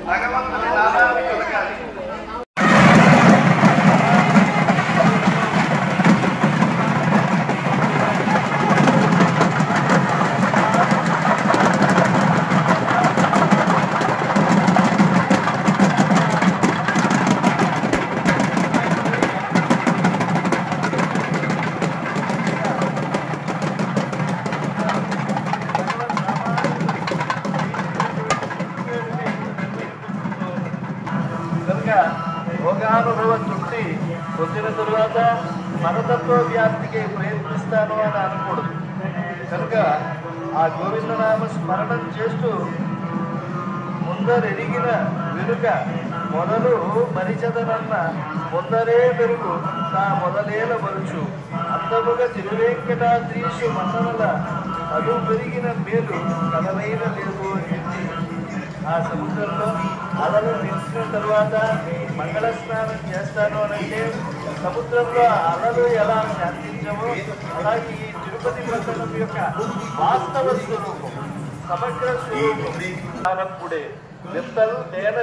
భగవంతుని నామాన్ని పలకాలి. భోగానుభవ తృప్తి పొందిన తరువాత మనతత్వ వ్యాప్తికి ప్రయత్నిస్తాను అని అనకూడదు. కనుక ఆ గోవిందనామ స్మరణం చేస్తూ ముందరెరిగిన వెనుక మొదలు మరిచదనన్న ముందరే మెరుగు తా మొదలేల మరుచు అందముగా తిరువేంకటాద్రీషు మన్ననల అదు పెరిగిన మేలు కలవైన లేదు అని చెప్పి ఆ సముద్రంలో అలలు నిలిచిన తరువాత మంగళ స్నానం చేస్తాను అనంటే సముద్రంలో అలలు ఎలా శాంతించమో అలాగే ఈ తిరుపతి పట్టణం యొక్క వాస్తవ స్వరూపం సమగ్ర స్వరూపంప్పుడే వింతలు నేల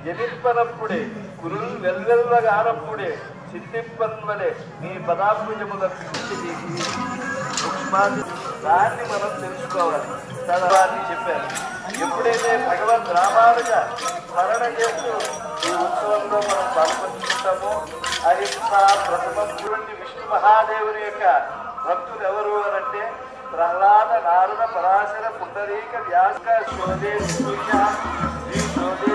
జనింపనప్పుడే కురులు వెల్వెల్వగానప్పుడే చింతింపన్వలే నీ పదాభుజములకు సూక్ష్మాది దాన్ని మనం తెలుసుకోవాలి. తదవాన్ని చెప్పారు. ఎప్పుడైతే భగవద్ రామానుజ స్మరణ చేస్తూ ఈ ఉత్సవంలో మనం పాల్పంచుకుంటామో అహింస ప్రథమం చూడండి. విష్ణు మహాదేవుని యొక్క భక్తులు ఎవరు అనంటే ప్రహ్లాద నారద పరాశర పుండరీక వ్యాస శోధే సూర్య శ్రీ శోధే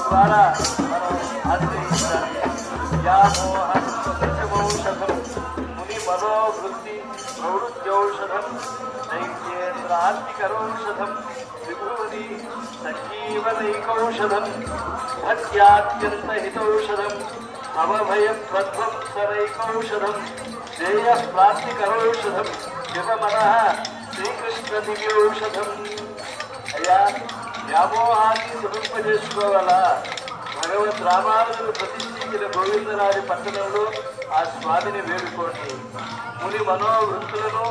ద్వారా మనం ఆశ్రయించాలి. ఔషధం ముని మనోవృత్తి ప్రవృత్యౌషధం దైత్యేంద్రాంతికరౌషధం విభూతి సంజీవనైకౌషధం భక్త్యాత్యంత హితౌషధం అవభయం ధ్వంసరైకౌషధం శ్రేయ ప్రాప్తికరౌషధం శివమన శ్రీకృష్ణ దివ్యౌషధం. అయ్యా వ్యామోహాన్ని సురింపజేసుకోవాలా? భగవద్ రామానుజులు ప్రతిష్ఠించిన గోవిందరాజు పట్టణంలో ఆ స్వామిని వేడుకోండి. ముని మనోవృత్తులను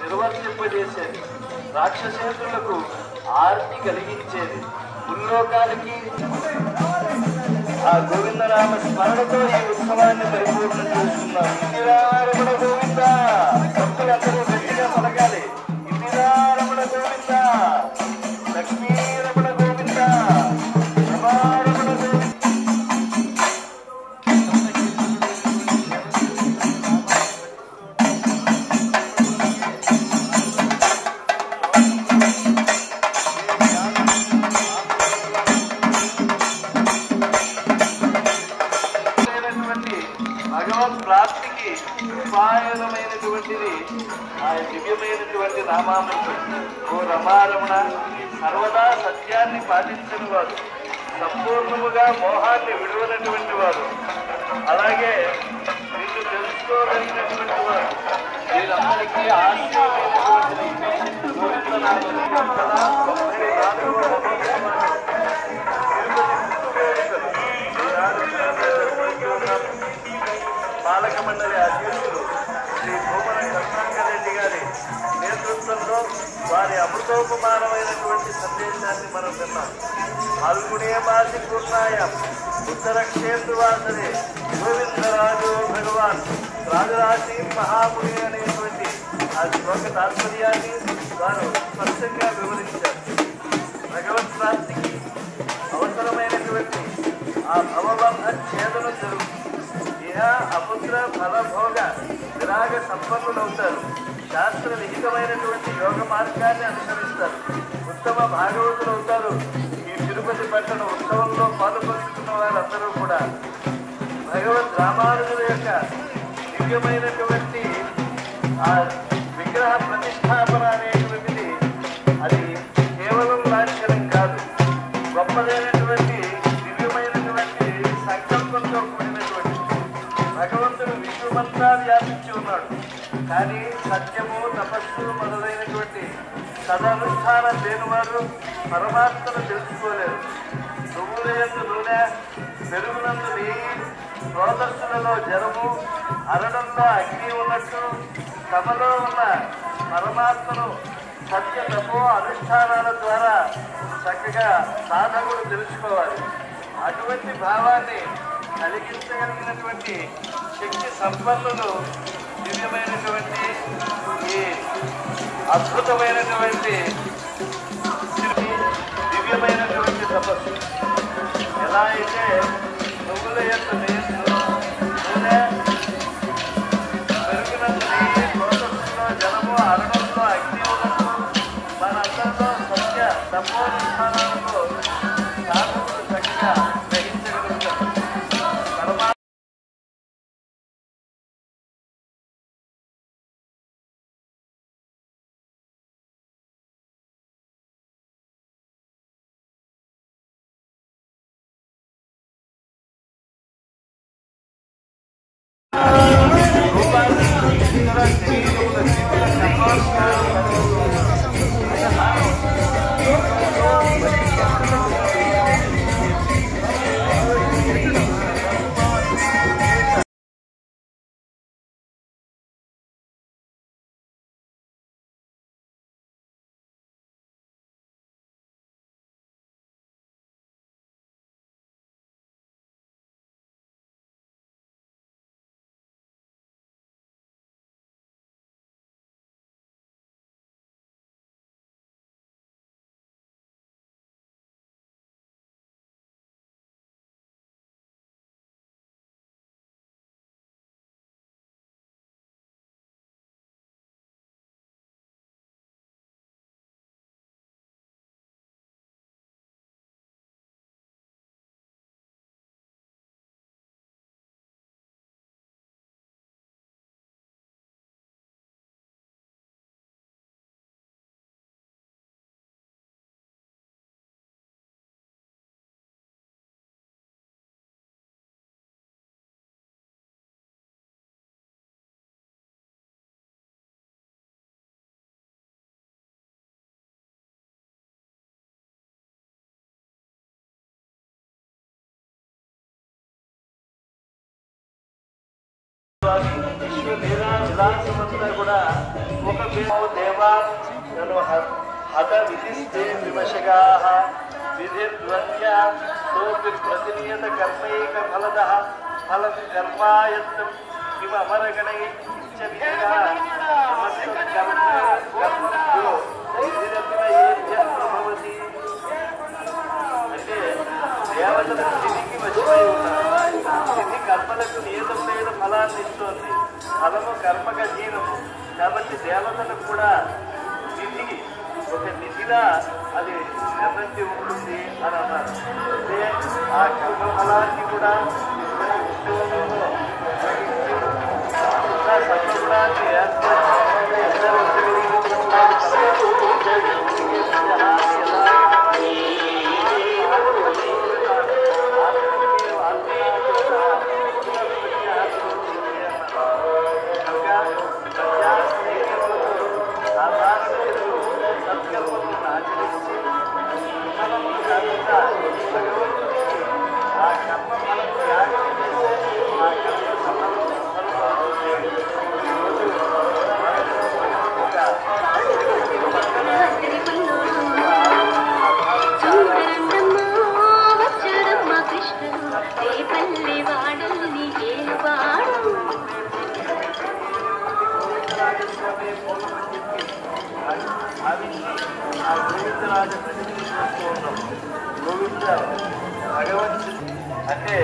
నిర్వర్తింపజేసేది, రాక్షసేంద్రులకు ఆర్తి కలిగించేది, ముల్లోకాలకి ఆ గోవిందనామ స్మరణతో ఈ ఉత్సవాన్ని పరిపూర్ణం చేసుకున్నాం. ఇందిరారమణ గోవింద భక్తులందరూ గట్టిగా పలకాలి. ఇందిరారమణ గోవింద, లక్ష్మీరమణ గోవింద, రమారమణ గోవింద. భగవత్ ప్రాప్తికి ఉపాయనమైనటువంటిది ఆ దివ్యమైనటువంటి నామామృతం. ఓ రమారమణ, సర్వదా సత్యాన్ని పాటించిన వారు, సంపూర్ణముగా మోహాన్ని విడువనటువంటి వారు, అలాగే వీళ్ళు తెలుసుకోగలిగినటువంటి వారు, వీరందరికీ ఆశ్చర్యమైనటువంటిది గోవిందనామం. పాలక మండలి అధ్యక్షులు శ్రీ భూమన కరుణాకరెడ్డి గారి నేతృత్వంలో వారి అమృతోపమానమైనటువంటి సందేశాన్ని మనం విన్నాం. ఫాల్గుణీయమాసి పూర్ణాయం ఉత్తరక్షేత్రవాసరే గోవిందరాజు భగవాన్ రాజరాశి మహాముని అనేటువంటి ఆ శ్లోక తాత్పర్యాన్ని వారు స్పష్టంగా వివరించారు. భగవత్ ప్రాప్తికి అవసరమైనటువంటి ఆ భవబంధ ఛేదనం జరుగుతుంది. ఇహ అపుత్ర ఫలభోగ విరాగ సంపన్నులవుతారు. శాస్త్ర విహితమైనటువంటి యోగ మార్గాన్ని అనుసరిస్తారు. ఉత్తమ భాగవతులు అవుతారు. ఈ తిరుపతి పట్టణ ఉత్సవంలో పాల్పంచుకున్న వారందరూ కూడా భగవద్ రామానుజుల యొక్క దివ్యమైనటువంటి ఆ విగ్రహ ప్రతిష్టాపన అనేటువంటిది అది కేవలం లాంఛనం కాదు, గొప్పదైనటువంటి దివ్యమైనటువంటి సంకల్పంతో కూడినటువంటి. భగవంతుడు విశ్వమంతా వ్యాపించి ఉన్నాడు. కానీ సత్యము తపస్సు మొదలైనటువంటి సదనుష్ఠానం లేనివారు పరమాత్మను తెలుసుకోలేరు. నువ్వుల యందు నూనె, పెరుగునందు నెయ్యి, స్రోతస్సులలో జలము, అరణంలో అగ్ని ఉన్నట్టు తమలో ఉన్న పరమాత్మను సత్య తపో అనుష్ఠానాల ద్వారా చక్కగా సాధకుడు తెలుసుకోవాలి. అటువంటి భావాన్ని కలిగించగలిగినటువంటి శక్తి సంపన్నులు దివ్యమైనటువంటి ఈ అద్భుతమైనటువంటి దివ్యమైనటువంటి తపస్సు. ఎలా అయితే నువ్వుల యొక్క నూనె, పెరుగునంత నెయ్యి, స్రోతస్సులో జలము, అరణంలో అగ్ని ఉన్నట్టు మనందరిలో సత్య తపోనుష్ఠానాలతో సాధకుడు చక్కగా గ్రహించగలుగుతారు. విలాసమంతా కూడా ఒక దేవా నన్ను హత విధిస్తే విమశగా విధిర్ధ్వన్య తోపి ప్రతినియత కర్మైక ఫలద ఫలం కర్మాయత్తం కిమ అమరగణై ప్రభవతి. అంటే దేవతలకు తిరిగి వచ్చిపోయి ఉన్నారు. ఇది కర్మలకు నియతమైన ఫలాన్ని ఇస్తోంది. ఫలము కర్మక జీవము కాబట్టి దేవతలకు కూడా నిధి ఒక నిధిలా అది నిర్ణయించి ఉంటుంది అని అన్నారు. అంటే ఆ కర్మ ఫలాన్ని కూడా ఉద్యోగంలో సత్వగుణాన్ని అంటే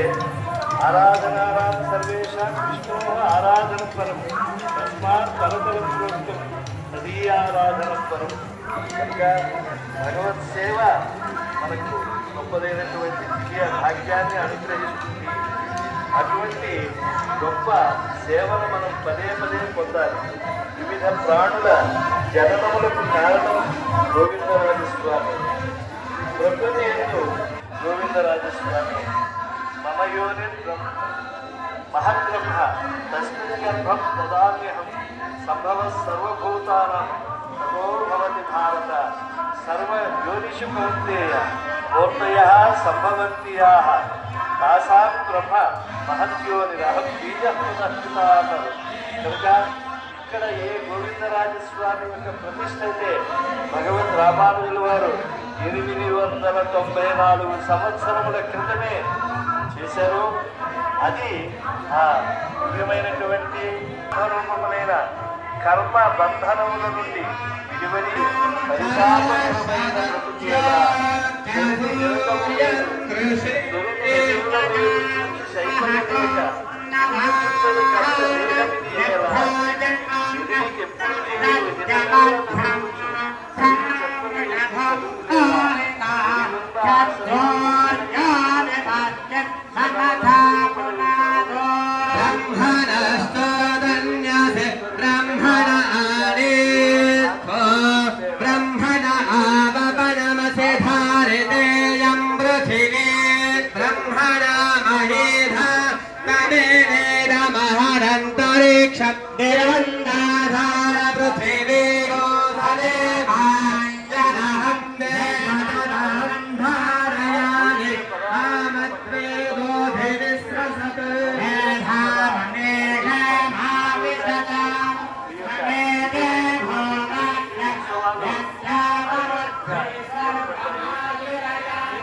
ఆరాధనారాం సర్వేషాం విష్ణు ఆరాధన పరం తస్మాత్ తరతరం ప్రోక్తం తదీయారాధన పరం. కనుక భగవత్ సేవ మనకు గొప్పదైనటువంటి దివ్య భాగ్యాన్ని అనుగ్రహిస్తుంది. అటువంటి గొప్ప సేవను మనం పదే పదే పొందాలి. వివిధ ప్రాణుల జననములకు కారణం గోవిందరాజస్వామి. ప్రకృతి ఎందు గోవిందరాజస్వామి మమ యోని మహద్బ్రహ్మ తస్మిన్ గర్భం దదామ్యహం సంభవ సర్వభూతానాం తతో భవతి భారత సర్వ యోనిషు కౌంతేయ మూర్తయః సంభవంత్యాః తాసాం బ్రహ్మ మహత్యోనిరహం బీజహృదహృత అన్నారు కనుక ఇక్కడ ఏ గోవిందరాజస్వామి యొక్క ప్రతిష్ఠ అయితే భగవద్ రామానుజుల వారు 894 సంవత్సరముల క్రితమే చేశారు. అది ఆ దివ్యమైనటువంటి రూపములైన కర్మ బంధనముల నుండి విడివడి పరితాపకరమైన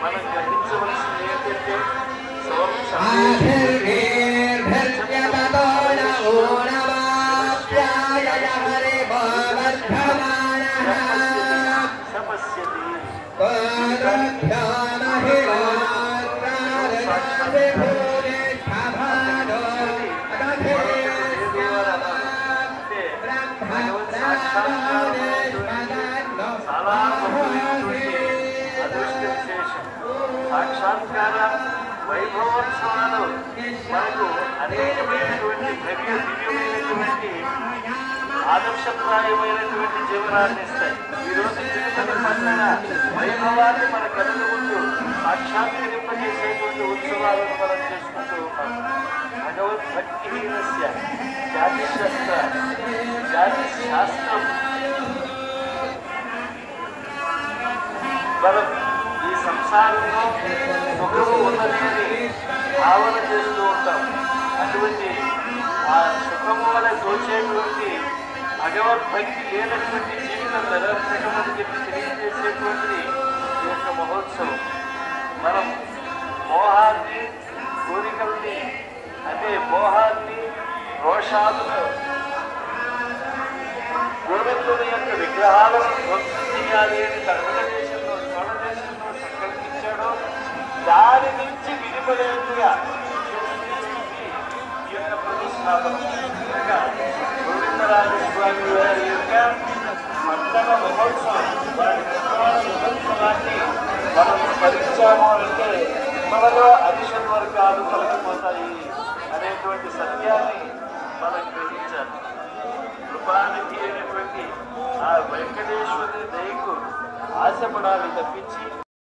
మనం గ్రహించవలసింది ఏంటంటే చాలా అదృష్ట విశేషం. సాక్షాత్కార వైభవోత్సవాలు మనకు అనేకమైనటువంటి దివ్యమైనటువంటి ఆదర్శప్రాయమైనటువంటి జీవనాన్ని ఇస్తాయి. ఈరోజు జీవిత నిర్మాణ వైభవాన్ని మన కళ్ళ ముందు సాక్షాత్కరింపజేసేటువంటి ఉత్సవాలను మనం చేసుకుంటూ ఉన్నాం. భగవద్భక్తిహీనస్య జాతి శాస్త్రం మనం ఈ సంసారంలో సుఖము ఉన్నదని భావన చేస్తూ ఉంటాం. అటువంటి ఆ సుఖము వల్ల తోచేటువంటి భగవద్భక్తి లేనటువంటి జీవితం నిరర్థకమని చెప్పి తెలియజేసేటువంటిది ఈ యొక్క మహోత్సవం. మనం మోహాన్ని కోరికల్ని అంటే మోహాన్ని రోషాలను గోవిందుని యొక్క విగ్రహాలను ధ్వంసం చేయాలి అని తమిళ దేశంలో చోళ దేశంలో సంకల్పించాడో దాని నుంచి విడిపడేట్టుగా ఈ యొక్క ప్రతిష్టాపన గోవిందరాజస్వామి వారి యొక్క పండగ మహోత్సవం వారి మహోత్సవాన్ని మనం స్మరించాము అంటే మనలో అరిషడ్ వర్గాలు తొలగిపోతాయి అనేటువంటి సత్యాన్ని మనం గ్రహించాలి. కృపానికి అయినటువంటి ఆ వెంకటేశ్వరుని దయకు ఆశపడాలి తప్పించి